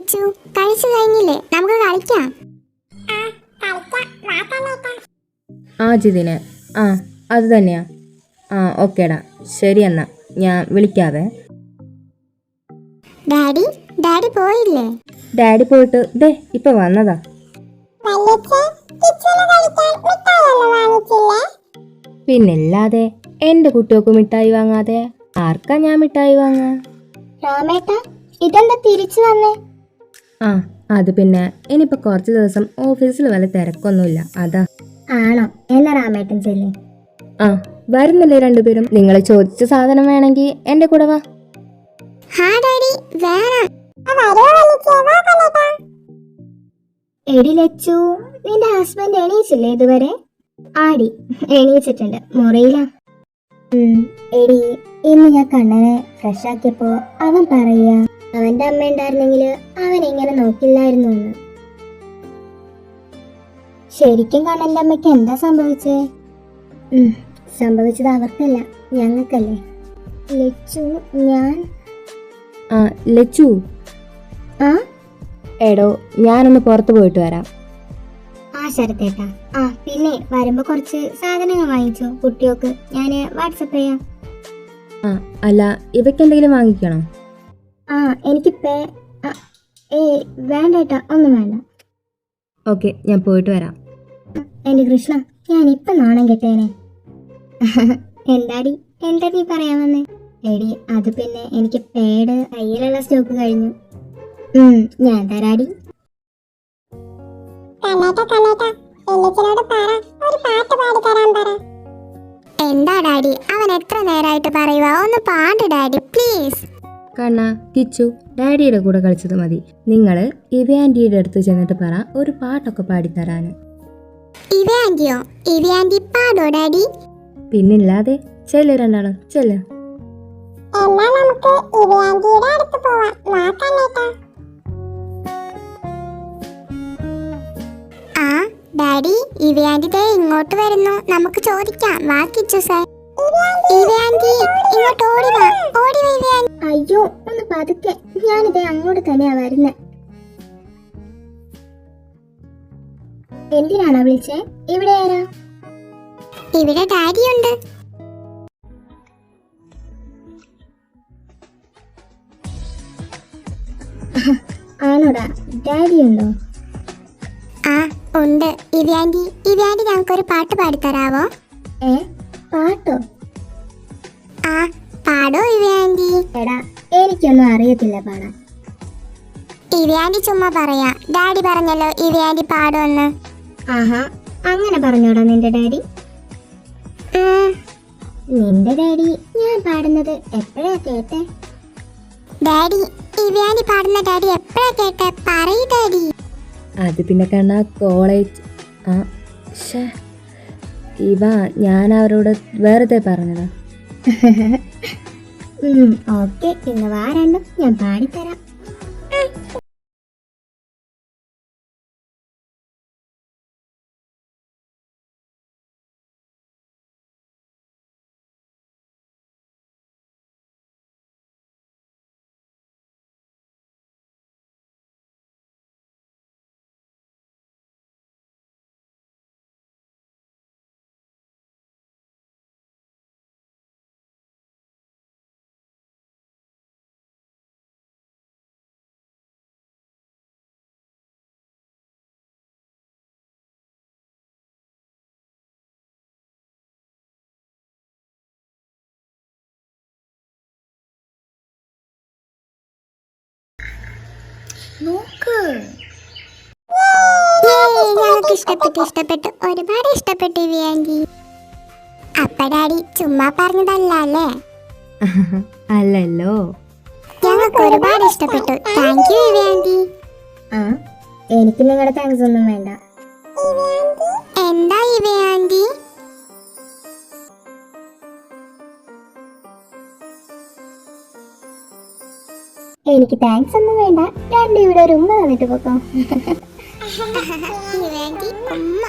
കിച്ചു, കഴിച്ചു കഴിഞ്ഞില്ലേ? നമുക്ക് കളിക്കാം. ജിതിനെ, അത് തന്നെയാ. ഓക്കേടാ, ശരി എന്നാ ഞാൻ വിളിക്കാവേ. ഡാഡി ഡാഡി പോയില്ലേ? ഡാഡി പോയിട്ട് ദേ ഇപ്പൊ വന്നതാ. പിന്നില്ലാതെ എന്റെ കുട്ടികൾക്ക് മിഠായി വാങ്ങാതെ ആർക്കാ ഞാൻ മിഠായി വാങ്ങാ? രാമേട്ട, ഇതെന്താ തിരിച്ചു വന്നേ? അത് പിന്നെ ഇനിയിപ്പോ കുറച്ച് ദിവസം ഓഫീസിൽ വല്ല തിരക്കൊന്നുമില്ല, അതാ. ആണോ? എന്നാ രാമേട്ടൻ ചെല്ലേ. വരുന്നില്ലേ രണ്ടുപേരും? നിങ്ങൾ ചോദിച്ച സാധനം വേണമെങ്കിൽ എന്റെ കൂടെ വാ. എടി ലച്ചു, നിന്റെ ഹസ്ബൻഡ് എണീച്ചില്ലേ ഇതുവരെ? ആടി എണീച്ചിട്ടുണ്ട്, മുറിയില്ല. എടി, ഇന്ന് ഞാൻ കണ്ണനെ ഫ്രഷ് ആക്കിയപ്പോ അവൻ പറയാ അവന്റെ അമ്മ ഉണ്ടായിരുന്നെങ്കിൽ അവൻ ഇങ്ങനെ നോക്കില്ലായിരുന്നു എന്ന്. ശരിക്കും കണ്ണന്റെ അമ്മയ്ക്ക് എന്താ സംഭവിച്ചേ? സംഭവിച്ചത് അവർക്കല്ല, ഞങ്ങൾക്കല്ലേ. ലച്ചു, ലച്ചു, എടോ ഞാനൊന്ന് പുറത്തു പോയിട്ട് വരാം. ശരത്തേട്ടാ. പിന്നെ വരുമ്പോ കുറച്ച് സാധനങ്ങൾ വാങ്ങിച്ചോ കുട്ടികൾക്ക്, ഞാന് വാട്സപ്പ് ചെയ്യാം. അല്ല, ഇവയ്ക്ക് എന്തെങ്കിലും വാങ്ങിക്കണോ? എനിക്ക് വേണ്ടേട്ടാ, ഒന്നും വേണ്ട. ഓക്കെ, ഞാൻ പോയിട്ട് വരാം. എന്റെ കൃഷ്ണ, ഞാൻ ഇപ്പൊ നാണം കെട്ടേനെ. എന്താടി പറയാൻ വന്നേ? എടി, അത് പിന്നെ എനിക്ക് പേട് കയ്യിലുള്ള സ്റ്റോക്ക് കഴിഞ്ഞു. ഞാൻ തരാടി. എന്താ ഡാഡി, അവൻ എത്ര നേരായിട്ട് പറയുക, ഒന്ന് പാട് ഡാഡി പ്ലീസ്. കണ്ണ, കിച്ചു, ഡാഡിയുടെ കൂടെ കളിച്ചത് മതി. നിങ്ങള് ഇവ ആന്റിയുടെ അടുത്ത് ചെന്നിട്ട് പറ ഒരു പാട്ടൊക്കെ പാടിത്തരാന്. ഇവ ആന്റിയോ? ഇവ ആന്റി പാടോ ഡാഡി? പിന്നില്ലാതെ. ചെല്ല് രണ്ടാളും, ചെല്ല്. ഡാഡി, ഇവ ആന്റി ഇങ്ങോട്ട് വരുന്നു, നമുക്ക് ചോദിക്കാം. വാ കിച്ചു സാർ. ഇവ ആന്റി ഇങ്ങോട്ട് ഓടി വാ. അയ്യോ, ഒന്ന് പതുക്കെ, ഞാനിതേ അങ്ങോട്ട് തന്നെയാ വരുന്നേ. എന്തിനാണോ വിളിച്ചേ? ഇവിടെ ആരാ? ഇവിടെ ഡാഡിയുണ്ട്. ആണോടാ, ഡാഡിയുണ്ടോ? ഉണ്ട്. ഇവയാന്റി ഞങ്ങൾക്കൊരു പാട്ട് പാടിത്തരാവോ? പാട്ടോ? പാടോ ഇവയാന്റി? എടാ, എനിക്കൊന്നും അറിയത്തില്ല പാടാൻ. ഇവയാന്റി ചുമ്മാ പറയാ, ഡാഡി പറഞ്ഞല്ലോ ഇവയാന്റി പാടുമെന്ന്. അങ്ങനെ പറഞ്ഞോടാ നിന്റെ ഡാഡി? നിന്റെ ഡാഡി ഞാൻ പാടുന്നത് എപ്പോഴാ കേട്ടെ? ഡാഡി, ഇവയാന്റി പാടുന്ന ഡാഡി എപ്പോഴാ കേട്ടെ? പറയ് ഡാഡി. അത് പിന്നെ കണ്ണ കോളേജ്. ഞാൻ അവരോട് വെറുതെ പറഞ്ഞതാ. ഓക്കെ, ഇന്ന് വാരണ്ടും ഞാൻ പാടിത്തരാം. ഞങ്ങൾക്ക് ഇഷ്ടപ്പെട്ടു, ഒരുപാട് ഇഷ്ടപ്പെട്ടു ഇവയാന്റി. അപ്പ ഡാഡി ചുമ്മാ പറഞ്ഞതല്ല അല്ലേ? അല്ലല്ലോ, ഞങ്ങൾക്ക് ഒരുപാട് ഇഷ്ടപ്പെട്ടു. താങ്ക് യു ഇവയാന്റി. എനിക്ക് നിങ്ങളുടെ താങ്ക്സ് ഒന്നും വേണ്ട. എന്താ ഇവയാന്റി? എനിക്ക് താങ്ക്സ് ഒന്നും വേണ്ട. രണ്ടു ഇവിടെ ഒരു ഉമ്മ തന്നിട്ട് പോക്കോ. ഉമ്മ